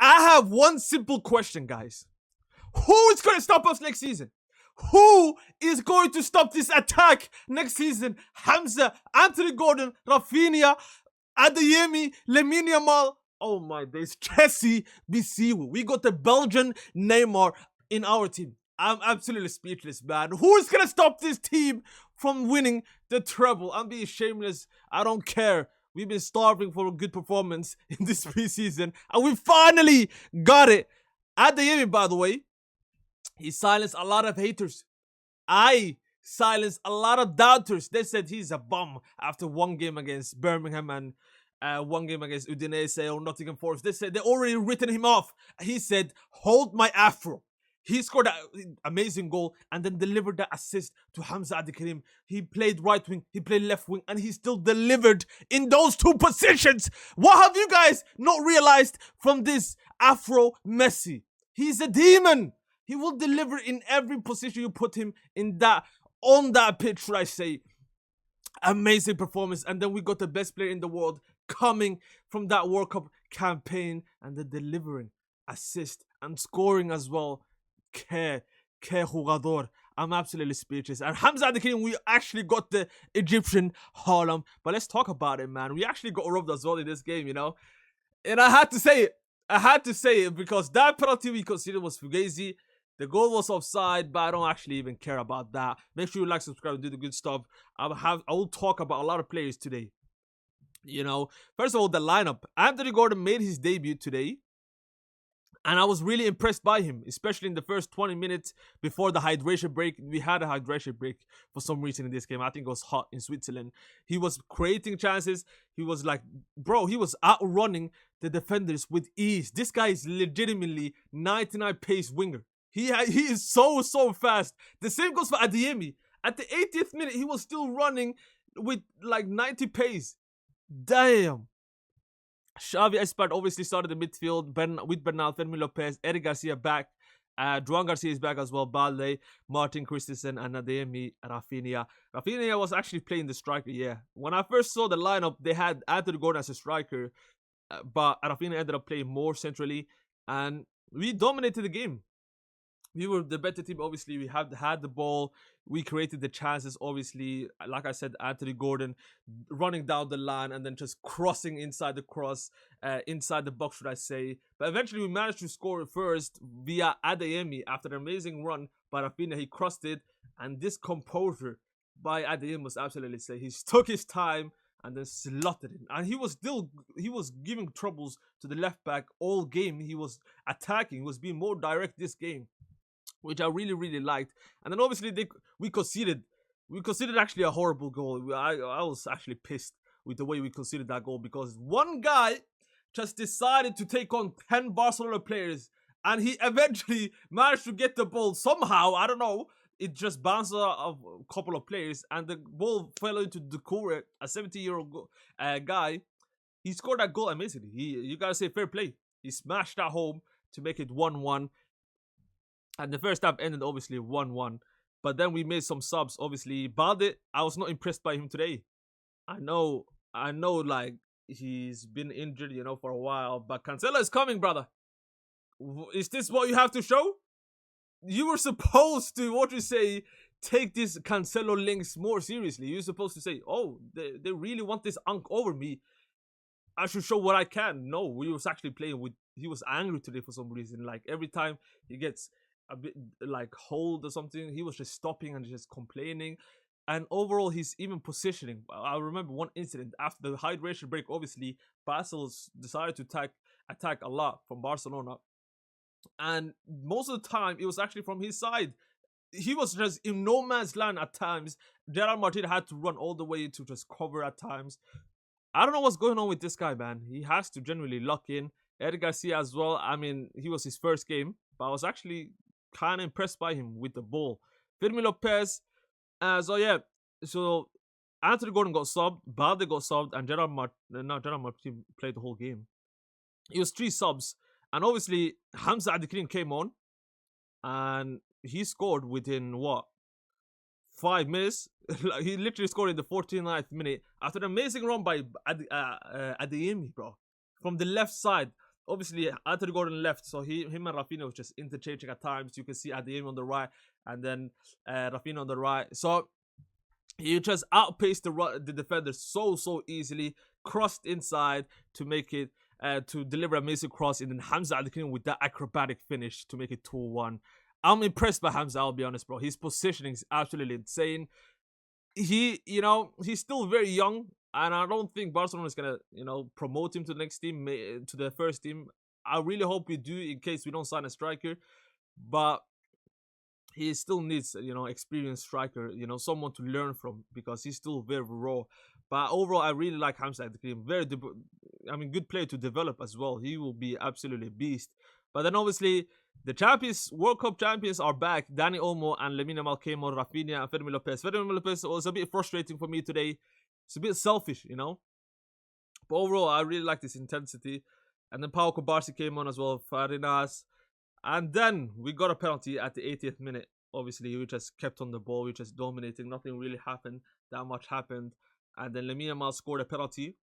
I have one simple question, guys. Who is going to stop us next season? Who is going to stop this attack next season? Hamza, Anthony Gordon, Rafinha, Adeyemi, Lamine Yamal. Oh my days, Jesse Bisiwu. We got the Belgian Neymar in our team. I'm absolutely speechless, man. Who is gonna stop this team from winning the treble? I'm being shameless. I don't care. We've been starving for a good performance in this preseason, and we finally got it. Adeyemi, by the way, he silenced a lot of haters. I silenced a lot of doubters. They said he's a bum after one game against Birmingham and one game against Udinese or Nottingham Forest. They said they already written him off. He said, "Hold my afro." He scored an amazing goal and then delivered that assist to Hamza Adikarim. He played right wing, he played left wing, and he still delivered in those two positions. What have you guys not realized from this Afro Messi? He's a demon. He will deliver in every position you put him in on that pitch, should I say. Amazing performance. And then we got the best player in the world coming from that World Cup campaign and then delivering assist and scoring as well. Que jugador. I'm absolutely speechless. And Hamza Adekarim, we actually got the Egyptian Harlem. But let's talk about it, man. We actually got robbed as well in this game, you know. And I had to say it. I had to say it because that penalty we considered was Fugazi. The goal was offside, but I don't actually even care about that. Make sure you like, subscribe, and do the good stuff. I will talk about a lot of players today. You know, first of all, the lineup. Anthony Gordon made his debut today. And I was really impressed by him, especially in the first 20 minutes before the hydration break. We had a hydration break for some reason in this game. I think it was hot in Switzerland. He was creating chances. He was like, bro, he was outrunning the defenders with ease. This guy is legitimately 99 pace winger. He is so fast. The same goes for Adeyemi. At the 80th minute, he was still running with like 90 pace. Damn. Xavi Espart obviously started the midfield with Bernal, Fermin Lopez, Eric Garcia back. Juan Garcia is back as well. Balde, Martin Christensen, and Adeyemi, Rafinha. Rafinha was actually playing the striker, yeah. When I first saw the lineup, they had Anthony Gordon as a striker, but Rafinha ended up playing more centrally, and we dominated the game. We were the better team, obviously. We had the ball. We created the chances, obviously. Like I said, Anthony Gordon running down the line and then just crossing inside the box, should I say. But eventually we managed to score first via Adeyemi after an amazing run by Rafinha. He crossed it, and this composure by Adeyemi was absolutely say. He took his time and then slotted it. And he was giving troubles to the left back all game. He was attacking. He was being more direct this game, which I really liked. And then obviously we conceded actually a horrible goal. I was actually pissed with the way we conceded that goal because one guy just decided to take on 10 Barcelona players and he eventually managed to get the ball somehow. I don't know. It just bounced off a couple of players and the ball fell into Doucouré, a 70-year-old guy. He scored that goal amazingly. You gotta say fair play. He smashed that home to make it 1-1. And the first half ended obviously 1-1. But then we made some subs. Obviously, Balde, I was not impressed by him today. I know, like, he's been injured, you know, for a while. But Cancelo is coming, brother. Is this what you have to show? You were supposed to, take this Cancelo links more seriously. You're supposed to say, oh, they really want this unk over me. I should show what I can. No, we was actually playing with... He was angry today for some reason. Like, every time he gets a bit like hold or something, he was just stopping and just complaining. And overall, he's even positioning. I remember one incident after the hydration break. Obviously, Basel decided to attack a lot from Barcelona, and most of the time it was actually from his side. He was just in no man's land at times. Gerard Martin had to run all the way to just cover at times. I don't know what's going on with this guy, man. He has to generally lock in. Eric Garcia as well. I mean, he was his first game, but I was actually kind of impressed by him with the ball. Fermin Lopez. So Anthony Gordon got subbed, Balde got subbed, and Gerard Martin played the whole game. It was 3 subs, and obviously Hamza Adikarim came on, and he scored within 5 minutes. He literally scored in the 49th minute after an amazing run by Adeyemi, bro, from the left side. obviously Anthony Gordon left, so him and Rafinha was just interchanging at times. You can see Adeyemi on the right, and then Rafinha on the right. So he just outpaced the defender so easily, crossed inside to make it to deliver a amazing cross, and then Hamza Al-Krim with that acrobatic finish to make it 2-1. I'm impressed by Hamza, I'll be honest, bro. His positioning is absolutely insane. He's still very young, and I don't think Barcelona is gonna, promote him to the next team, to the first team. I really hope we do, in case we don't sign a striker, but he still needs, experienced striker, someone to learn from, because he's still very raw. But overall, I really like Hamza Al-Krim. Good player to develop as well. He will be absolutely a beast. But then obviously, the World Cup champions are back. Dani Olmo and Lamine Yamal came on, Rafinha and Fermin Lopez. Fermin Lopez was a bit frustrating for me today. It's a bit selfish, But overall, I really like this intensity. And then Pau Kubarsi came on as well, Farinas. And then we got a penalty at the 80th minute. Obviously, we just kept on the ball. We just dominating. Nothing really happened. That much happened. And then Lamine Yamal scored a penalty,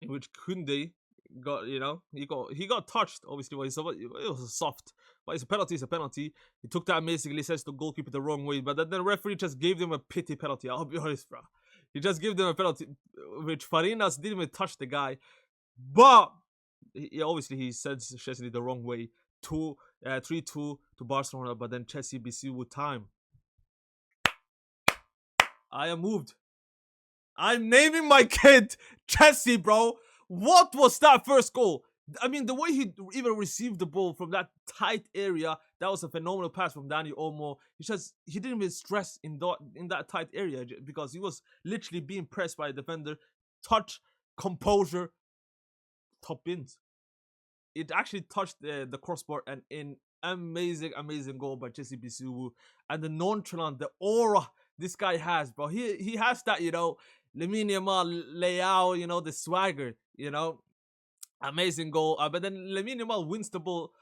in which Koundé got, he got touched. Obviously, it was soft. But it's a penalty. It's a penalty. He took that amazingly, sends the goalkeeper the wrong way. But then the referee just gave them a pity penalty. I'll be honest, bro. He just gave them a penalty, which Farinas didn't even touch the guy. But obviously, he sends Szczesny the wrong way. 3-2 to Barcelona, but then Chelsea BC with time. I am moved. I'm naming my kid Chelsea, bro. What was that first goal? I mean, the way he even received the ball from that tight area, that was a phenomenal pass from Dani Olmo. He didn't even stress in that tight area, because he was literally being pressed by a defender. Touch, composure, top bins. It actually touched the crossbar, and in amazing goal by Chelsea BC. And the nonchalant, the aura this guy has, bro. He has that, Lamine Yamal, Leao, the swagger, amazing goal. But then Lamine Yamal wins the ball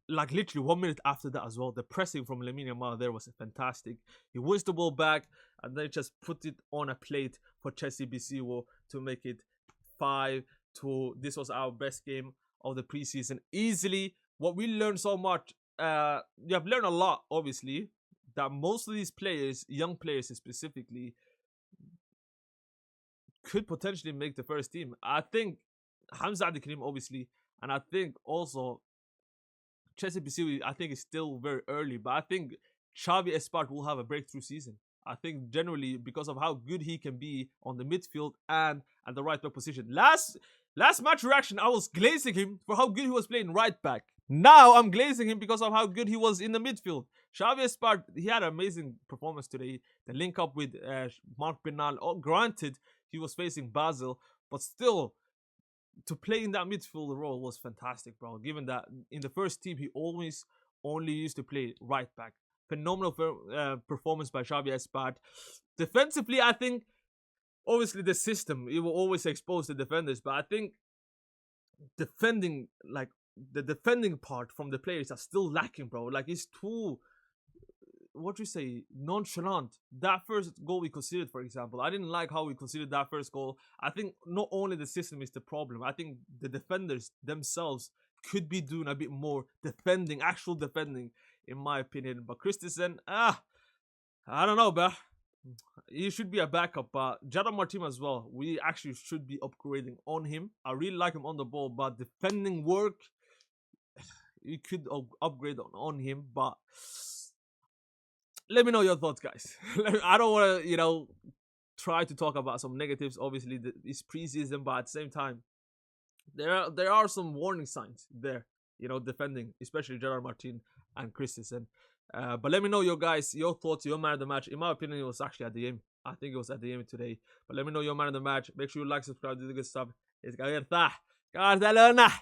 like literally 1 minute after that as well. The pressing from Lamine Yamal there was fantastic. He wins the ball back, and then just put it on a plate for Chelsea BC to make it 5-2. This was our best game of the preseason, easily. What we learned so much, we have learned a lot, obviously, that most of these players, young players specifically, could potentially make the first team. I think Hamza Al-Krim, obviously, and I think also Chelsea BC, I think is still very early, but I think Xavi Espart will have a breakthrough season. I think generally because of how good he can be on the midfield and at the right back position. Last match reaction, I was glazing him for how good he was playing right back. Now I'm glazing him because of how good he was in the midfield. Xavi Espart, he had an amazing performance today. The link up with Marc Bernal. Granted, he was facing Basel, but still, to play in that midfield role was fantastic, bro. Given that in the first team, he always only used to play right back. Phenomenal performance by Xavi Espart. Defensively, I think, obviously the system, it will always expose the defenders, but I think defending, like the defending part from the players are still lacking, bro. Like, it's too, nonchalant. That first goal we considered, for example, I didn't like how we considered that first goal. I think not only the system is the problem, I think the defenders themselves could be doing a bit more defending, actual defending, in my opinion. But Christensen, I don't know, bro. He should be a backup, but Jadon Martin as well. We actually should be upgrading on him. I really like him on the ball, but defending work, you could upgrade on him. But let me know your thoughts, guys. I don't want to, try to talk about some negatives. Obviously, it's preseason, but at the same time, there are some warning signs there. Defending, especially Jadon Martin and Christensen. But let me know your thoughts, your man of the match. In my opinion, it was actually at the end. I think it was at the end today. But let me know your man of the match. Make sure you like, subscribe, do the good stuff. It's Barcelona.